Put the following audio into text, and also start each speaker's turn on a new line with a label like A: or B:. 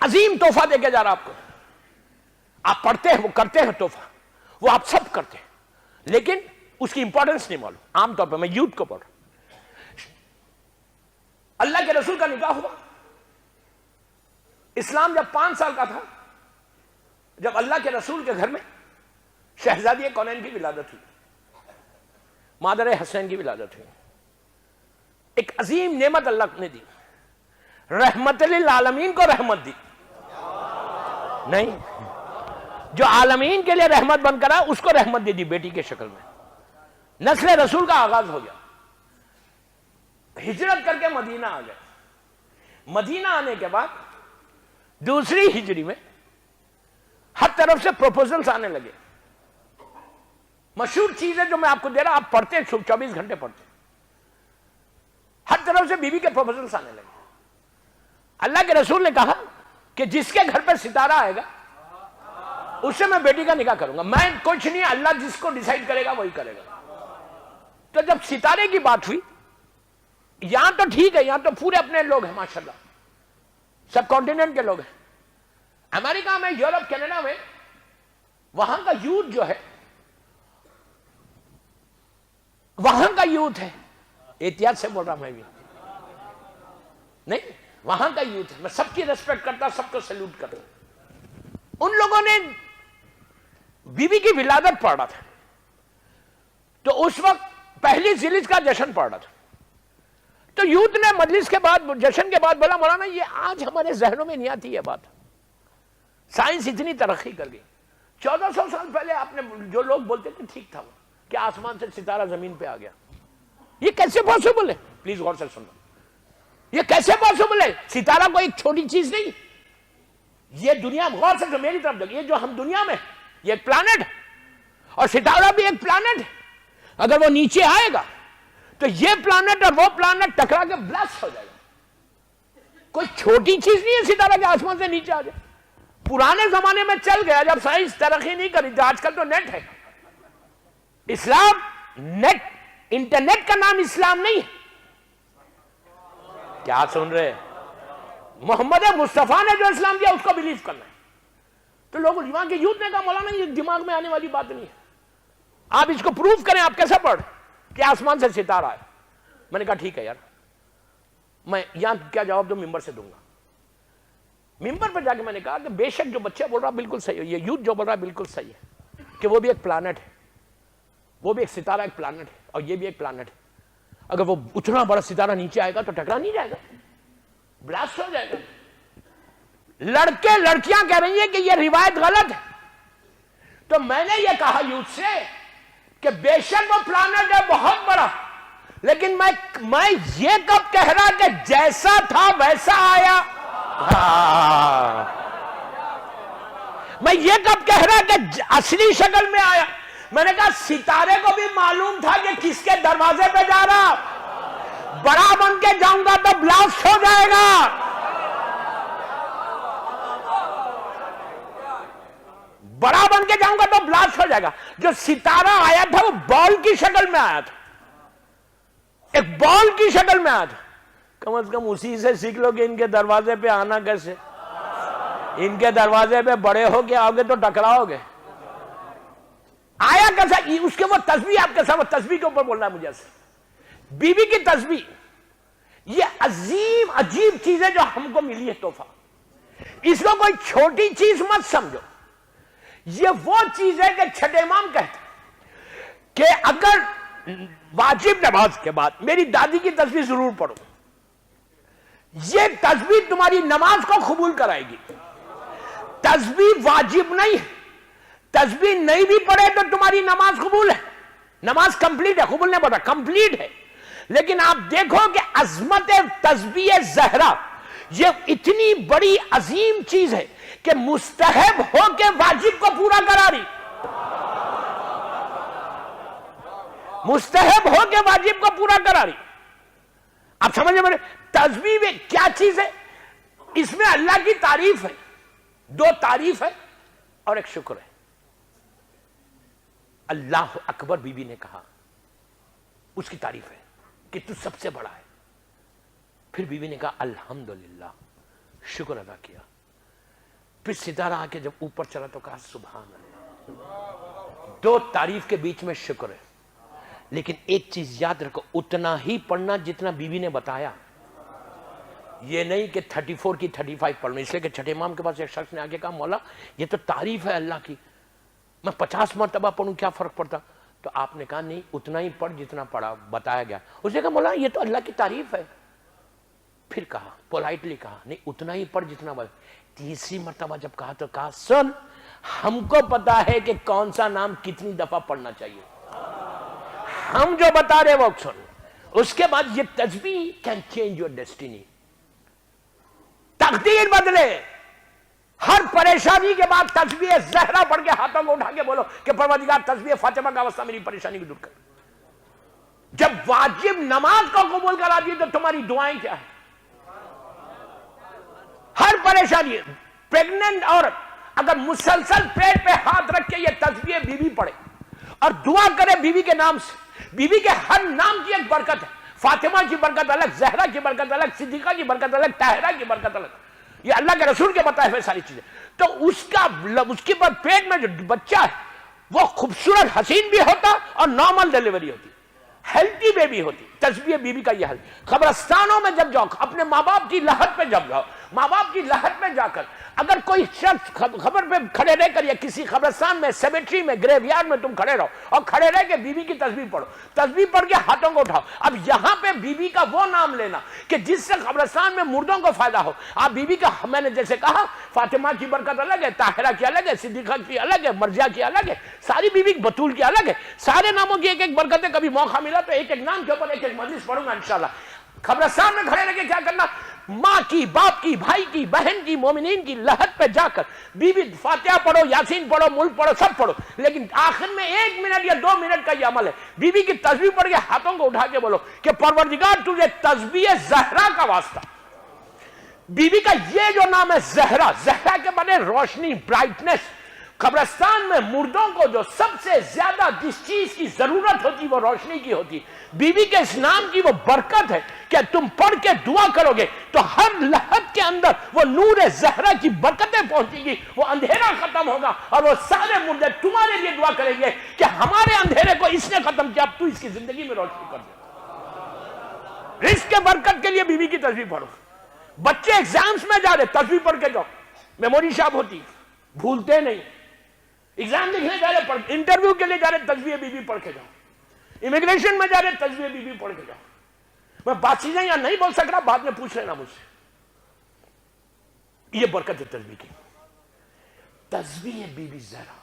A: عظیم تحفہ دے کے جا رہا آپ کو. آپ پڑھتے ہیں، وہ کرتے ہیں تحفہ، وہ آپ سب کرتے ہیں، لیکن اس کی امپورٹنس نہیں معلوم. عام طور پہ میں یوتھ کو پڑھ رہا ہوں. اللہ کے رسول کا نکاح ہوا. اسلام جب 5 سال کا تھا، جب اللہ کے رسول کے گھر میں شہزادی کونین کی ولادت ہوئی، مادر حسین کی ولادت ہوئی. ایک عظیم نعمت اللہ نے دی. رحمت للعالمین کو رحمت دی نہیں، جو عالمین کے لیے رحمت بن کر آیا اس کو رحمت دے دی بیٹی کے شکل میں. نسل رسول کا آغاز ہو گیا. ہجرت کر کے مدینہ آ گئے. مدینہ آنے کے بعد دوسری ہجری میں ہر طرف سے پروپوزلز آنے لگے. مشہور چیز ہے جو میں آپ کو دے رہا، آپ پڑھتے ہیں 24 گھنٹے پڑھتے ہیں. ہر طرف سے بیوی کے پروپوزلز آنے لگے. اللہ کے رسول نے کہا کہ جس کے گھر پہ ستارہ آئے گا اس سے میں بیٹی کا نکاح کروں گا. میں کچھ نہیں، اللہ جس کو ڈیسائیڈ کرے گا وہی کرے گا. تو جب ستارے کی بات ہوئی، یہاں تو ٹھیک ہے، یہاں تو پورے اپنے لوگ ہیں ماشاءاللہ، سب کانٹیننٹ کے لوگ ہیں. امریکہ میں، یورپ، کینیڈا میں وہاں کا یوتھ جو ہے، وہاں کا یوتھ ہے، احتیاط سے بول رہا میں بھی نہیں، وہاں کا یوتھ ہے. میں سب کی ریسپیکٹ کرتا، سب کو سیلوٹ کرتا. ان لوگوں نے بیوی کی ولادت پڑھ رہا تھا، تو اس وقت پہلی ذیلحج کا جشن پڑھ رہا تھا. تو یوتھ نے مجلس کے بعد، جشن کے بعد بولا مولانا یہ آج ہمارے ذہنوں میں نہیں آتی یہ بات. سائنس اتنی ترقی کر گئی. 1400 سال پہلے آپ نے جو لوگ بولتے تھے ٹھیک تھا وہ کہ آسمان سے ستارہ زمین پہ آ گیا. یہ کیسے پاسبل ہے؟ پلیز غور سے سننا. یہ کیسے پاسبل ہے؟ ستارہ کوئی ایک چھوٹی چیز نہیں. یہ دنیا، غور سے میری طرف دیکھیں، یہ جو ہم دنیا میں، یہ ایک پلانٹ ہے اور ستارہ بھی ایک پلانٹ ہے. اگر وہ نیچے آئے گا تو یہ پلانٹ اور وہ پلانٹ ٹکرا کے بلاسٹ ہو جائے گا. کوئی چھوٹی چیز نہیں ہے ستارہ کے آسمان سے نیچے آ جائے. پرانے زمانے میں چل گیا جب سائنس ترقی نہیں کری تھی. آج کل تو نیٹ ہے. اسلام نیٹ، انٹرنیٹ کا نام اسلام نہیں ہے. کیا سن رہے ہیں؟ محمد مصطفیٰ نے جو اسلام دیا اس کو بلیو کرنا ہے. تو لوگ وہاں کے یوتھ نے کہا مولانا یہ دماغ میں آنے والی بات نہیں ہے، آپ اس کو پروف کریں. آپ کیسے پڑھ کہ آسمان سے ستارہ ہے؟ میں نے کہا ٹھیک ہے یار، میں یہاں کیا جواب دوں، ممبر سے دوں گا. ممبر پر جا کے میں نے کہا کہ بے شک جو بچہ بول رہا بالکل صحیح ہے، یہ یوتھ جو بول رہا بالکل صحیح ہے کہ وہ بھی ایک پلانٹ ہے، وہ بھی ایک ستارہ، ایک پلانٹ ہے، اور یہ بھی ایک پلانٹ ہے. اگر وہ اتنا بڑا ستارہ نیچے آئے گا تو ٹکرا نہیں جائے گا، بلاسٹ ہو جائے گا. لڑکے لڑکیاں کہہ رہی ہیں کہ یہ روایت غلط ہے. تو میں نے یہ کہا یوتھ سے کہ بے شک وہ پلانٹ ہے بہت بڑا، لیکن میں یہ کب کہہ رہا کہ جیسا تھا ویسا آیا. میں یہ کب کہہ رہا کہ اصلی شکل میں آیا. میں نے کہا ستارے کو بھی معلوم تھا کہ کس کے دروازے پہ جا رہا. بڑا بن کے جاؤں گا تو بلاسٹ ہو جائے گا. بڑا بن کے جاؤں گا تو بلاسٹ ہو جائے گا. جو ستارہ آیا تھا وہ بال کی شکل میں آیا تھا، ایک بال کی شکل میں آیا تھا. کم از کم اسی سے سیکھ لو کہ ان کے دروازے پہ آنا کیسے. ان کے دروازے پہ بڑے ہو کے آؤ گے تو ٹکراؤ گے. آیا کیسا؟ اس کے وہ تسبیح آپ کے ساتھ، وہ تسبیح کے اوپر بول رہا ہے مجھے سے. بیوی کی تسبیح یہ عظیم عجیب چیز ہے جو ہم کو ملی ہے تحفہ. اس کو کوئی چھوٹی چیز مت سمجھو. یہ وہ چیز ہے کہ چھٹے امام کہتے کہ اگر واجب نماز کے بعد میری دادی کی تسبیح ضرور پڑھو، یہ تسبیح تمہاری نماز کو قبول کرائے گی. تسبیح واجب نہیں ہے، تسبیح نہیں بھی پڑھے تو تمہاری نماز قبول ہے، نماز کمپلیٹ ہے. قبول نہیں پڑھا، کمپلیٹ ہے. لیکن آپ دیکھو کہ عظمت تسبیح زہرا یہ اتنی بڑی عظیم چیز ہے کہ مستحب ہو کے واجب کو پورا کرا رہی. مستحب ہو کے واجب کو پورا کرا رہی. آپ سمجھے میرے؟ تسبیح میں کیا چیز ہے؟ اس میں اللہ کی تعریف ہے. 2 تعریف ہے اور ایک شکر ہے. اللہ اکبر بی بی نے کہا، اس کی تعریف ہے کہ تو سب سے بڑا ہے. پھر بی بی نے کہا الحمدللہ، شکر ادا کیا پھر ستارہ آ کے جب اوپر چلا تو کہا سبحان اللہ. دو تعریف کے بیچ میں شکر ہے. لیکن ایک چیز یاد رکھو, اتنا ہی پڑھنا جتنا بیوی نے بتایا. یہ نہیں کہ 34 کی 35 پڑھنا. اس لیے کہ چھٹے امام کے پاس ایک شخص نے آگے کہا مولا یہ تو تعریف ہے اللہ کی, میں 50 مرتبہ پڑھوں کیا فرق پڑتا؟ تو آپ نے کہا نہیں, اتنا ہی پڑھ جتنا پڑھا بتایا گیا. اس نے کہا مولا یہ تو اللہ کی تعریف ہے. پھر کہا پولائٹلی کہا نہیں, اتنا ہی پڑھ جتنا بتایا. تیسری مرتبہ جب کہا تو کہا سن, ہم کو پتا ہے کہ کون سا نام کتنی دفعہ پڑھنا چاہیے, ہم جو بتا رہے وہ سن. اس کے بعد یہ تسبیح کین چینج یور ڈیسٹینی, تقدیر بدلے. ہر پریشانی کے بعد تسبیح زہرا پڑھ کے ہاتھوں کو اٹھا کے بولو کہ پروردگار تسبیح فاطمہ کا واسطہ میری پریشانی کو دور کر. جب واجب نماز کو قبول کرا دی تو تمہاری دعائیں کیا ہیں؟ ہر پریشانی. پریگننٹ عورت اگر مسلسل پیٹ پہ ہاتھ رکھ کے یہ تسبیح بیوی پڑھے اور دعا کرے بیوی کے نام سے, بیوی کے ہر نام کی ایک برکت ہے. فاطمہ کی برکت الگ, زہرا کی برکت الگ, صدیقہ کی برکت الگ, طاہرہ کی برکت الگ. یہ اللہ کے رسول کے بتائے ہوئے ساری چیزیں. تو اس کے بعد پیٹ میں جو بچہ ہے وہ خوبصورت حسین بھی ہوتا اور نارمل ڈیلیوری ہوتی, ہیلتھی بیبی ہوتی. تسبیح بیوی کا یہ حل. قبرستانوں میں جب جاؤ, اپنے ماں باپ کی لحد پہ جب جاؤ, ماں باپ کی لحد میں جا کر اگر کوئی شخص خبر پہ کھڑے رہ کر یا کسی قبرستان میں, سیمیٹری میں, گریو یارڈ میں تم کھڑے رہو اور کھڑے رہ کے بیوی کی تسبیح پڑھو, تسبیح پڑھ کے ہاتھوں کو اٹھاؤ. اب یہاں پہ بیوی کا وہ نام لینا کہ جس سے قبرستان میں مردوں کو فائدہ ہو. آپ بیوی کا, میں نے جیسے کہا فاطمہ کی برکت الگ ہے, طاہرہ کی الگ ہے, صدیقہ کی الگ ہے, مرضیہ کی الگ ہے, ساری بیوی بطول کی الگ ہے. سارے ناموں کی ایک ایک برکت ہے. کبھی موقع ملا تو ایک ایک نام کے اوپر ایک ایک مجلس پڑھوں گا انشاءاللہ. قبرستان میں کھڑے رہ کے کیا کرنا, ماں کی, باپ کی, بھائی کی, بہن کی, مومنین کی لحد پہ جا کر بیوی فاتحہ پڑھو, یاسین پڑھو, ملک پڑھو, سب پڑھو. لیکن آخر میں 1 منٹ یا 2 منٹ کا یہ عمل ہے, بیوی کی تسبیح پڑھ کے ہاتھوں کو اٹھا کے بولو کہ پروردگار تجھے تسبیح زہرا کا واسطہ. بیوی کا یہ جو نام ہے زہرا, زہرا کے معنی روشنی, برائٹنس. قبرستان میں مردوں کو جو سب سے زیادہ جس چیز کی ضرورت ہوتی وہ روشنی کی ہوتی. بیوی کے اس نام کی وہ برکت ہے کہ تم پڑھ کے دعا کرو گے تو ہر لحد کے اندر وہ نور زہرا کی برکتیں پہنچیں گی, وہ اندھیرا ختم ہوگا اور وہ سارے مردے تمہارے لیے دعا کریں گے کہ ہمارے اندھیرے کو اس نے ختم کیا, اب تو اس کی زندگی میں روشنی کر دے. رزق کے برکت کے لیے بیوی کی تسبیح پڑھو. بچے ایگزامز میں جا رہے, تسبیح پڑھ کے جاؤ, میموری شارپ ہوتی, بھولتے نہیں. ایگزام لکھنے جا رہے, انٹرویو کے لیے جا رہے, تسبیح بیوی پڑھ کے جاؤ. امیگریشن میں جا رہے, تسبیح بیوی پڑھ کے جاؤ. میں بات چیزیں یہاں نہیں بول سک رہا, بعد میں پوچھ لینا مجھ سے. یہ برکت ہے تسبیح کی. تسبیح بیوی زہرا